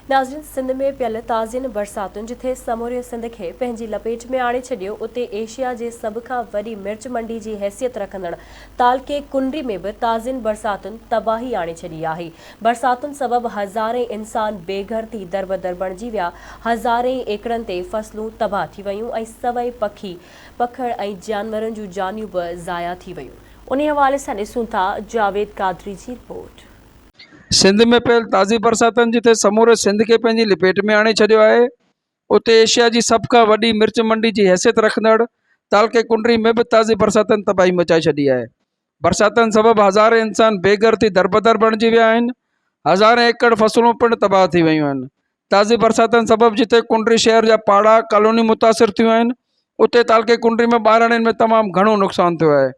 नाज़रीन, सिंध में पियल ताज़ियुनि बरसातुनि जिथे समूरे सिंध खे पंहिंजी लपेट में आणे छॾियो, उते एशिया जे सभ खां वॾी मिर्च मंडी जी हैसियत रखंदड़ तालके कुंडरी में बि ताज़ियुनि बरसातुनि तबाही आणे छॾी आहे। बरसातुनि सबबि हज़ारे इंसान बेघर थी दरबदर बणिजी विया। हज़ारे एकड़नि ते फसलूं तबाह थी वयूं ऐं सभई पखड़ ऐं जानवरनि जूं जानियूं बि ज़ाया थी वयूं। उन हवाले सां ॾिसूं था जावेद कादरी जी रिपोर्ट। सिंध में पियल ताज़ी बरसातनि जिथे समूरे सिंध के पंहिंजी लपेट में आणे छॾियो आहे, उते एशिया जी सभ खां वॾी मिर्च मंडी जी हैसियत रखंदड़ तालके कुंडरी में भी ताज़ी बरसातनि तबाही मचाए छॾी आहे। बरसातनि सबबि हज़ारे इंसान बेघर थी दरबदर बणिजी विया आहिनि। हज़ारे एकड़ फसलूं पिणु तबाह थी वयूं आहिनि। ताज़ी बरसातनि सबबि जिथे कुंडरी शहर जा पाड़ा कॉलोनी मुतासिर थियूं आहिनि, उते तालके कुंडरी में ॿारहड़ियुनि में तमामु घणो नुक़सानु थियो आहे।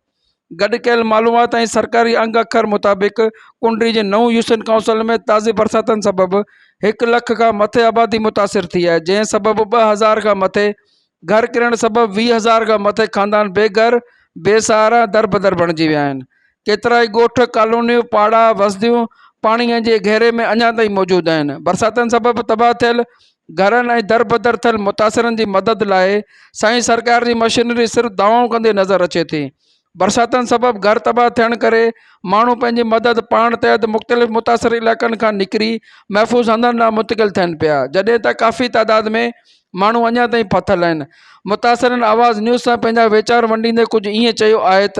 गॾु कयल मालूमात ऐं सरकारी अंग अखर मुताबिक़ कुंडरी जे नऊ यूसन काउंसिल में ताज़ी बरसातनि सबबि 1 लख खां मथे आबादी मुतासिर थी आहे, जंहिं सबबि 2000 खां मथे घर किरण सबबि 20,000 खां मथे खानदान बेघर बेसहारा दरबदर बणिजी विया आहिनि। केतिरा ई ॻोठ कॉलोनियूं पाड़ा वसदियूं पाणीअ जे घेरे में अञा ताईं मौजूदु आहिनि। बरसातनि सबबि तबाह थियल घरनि ऐं दरबदर थियल मुतासिरनि जी मदद लाइ साईं सरकार जी मशीनरी सिर्फ़ु दावाऊं कंदे नज़र अचे थी। बरसातनि सबबि घर तबाह थियण करे माण्हू पंहिंजी मदद पाण तहत मुख़्तलिफ़ मुतासिर इलाइक़नि खां निकिरी महफ़ूज़ हंधनि ॾांहुं मुंतक़िल थियनि पिया, जॾहिं त काफ़ी तादाद में माण्हू अञा ताईं फथल आहिनि। मुतासिरनि आवाज़ न्यूज़ सां पंहिंजा वीचार वंडींदे कुझु ईअं चयो आहे त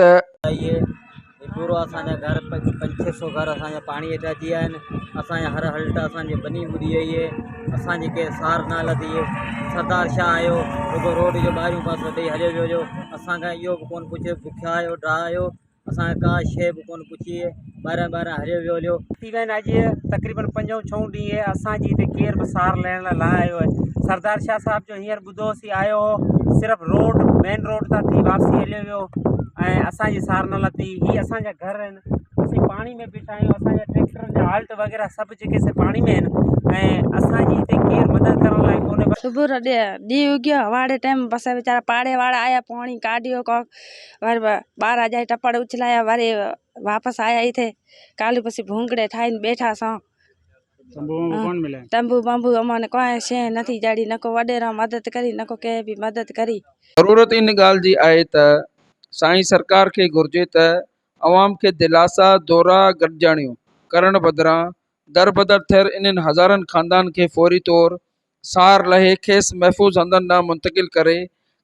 पूरो असांजा घर 500-600 घर असांजा पाणी हेठां अची विया आहिनि। असांजा हर हल्ट असांजी बनी ॿुॾी वई आहे। असांजी के सार न लथी आहे। सरदार शाह आयो रुगो रोड जो ॿाहिरियों पासो ॾेई हलियो वियो जो। असांखां इहो बि कोन पुछे बुखिया आहियो ड्रा आहियो, असांखे का शइ बि कोन पुछी आहे। ॿाहिरां हलियो वियो हलियो थी विया आहिनि। अॼु तक़रीबन 5-6 ॾींहं असांजी हिते केर बि सार लहण लाइ आयो आहे। सरदार शाह साहब जो हींअर ॿुधोसीं आयो हो, सिर्फ़ु रोड मेन रोड तां थी वापसी हलियो वियो ऐं असांजी सार न लथी। ही असांजा घर आहिनि, असीं पाणी में बीठा आहियूं। असांजा ट्रैक्टरनि जा हाल्ट वग़ैरह सभु जेके से पाणी में आहिनि ऐं असांजी हिते केरु मदद करण लाइ कोन्हे। सुबह ॾींहुं उगियो वाड़े टाइम बस वीचारा पाड़े वाड़ा आया, पाणी काढियो वरी ॿार जाए टपड़ उछलाया, वरी वापसि आया हिते कालू पसी भूंगड़े ठाहीनि बेठा असां। तंबू बंबू अमन कोई शइ नथी जड़ी, न को वॾेरा मदद करी, न को कंहिं बि मदद करी। ज़रूरत इन ॻाल्हि जी आहे त साईं सरकार खे घुर्जे त अवाम खे दिलासा दौरा गॾिजाणियूं करण बदिरां दरबदर थियल इन्हनि हज़ारनि खानदान खे फौरी तौर सार लहे खेसि महफ़ूज़ हंधनि ॾांहुं मुंतक़िल करे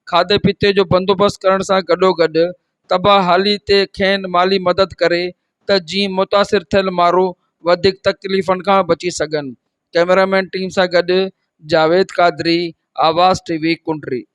खाधे पीते जो बंदोबस्तु करण सां गॾोगॾु तबाह हाली ते खेनि माली मदद करे त जीअं मुतासिर थियल माण्हू वधीक तकलीफ़ुनि खां बची सघनि। कैमरामैन टीम सां गॾु जावेद कादरी, आवाज़ TV, कुंडरी।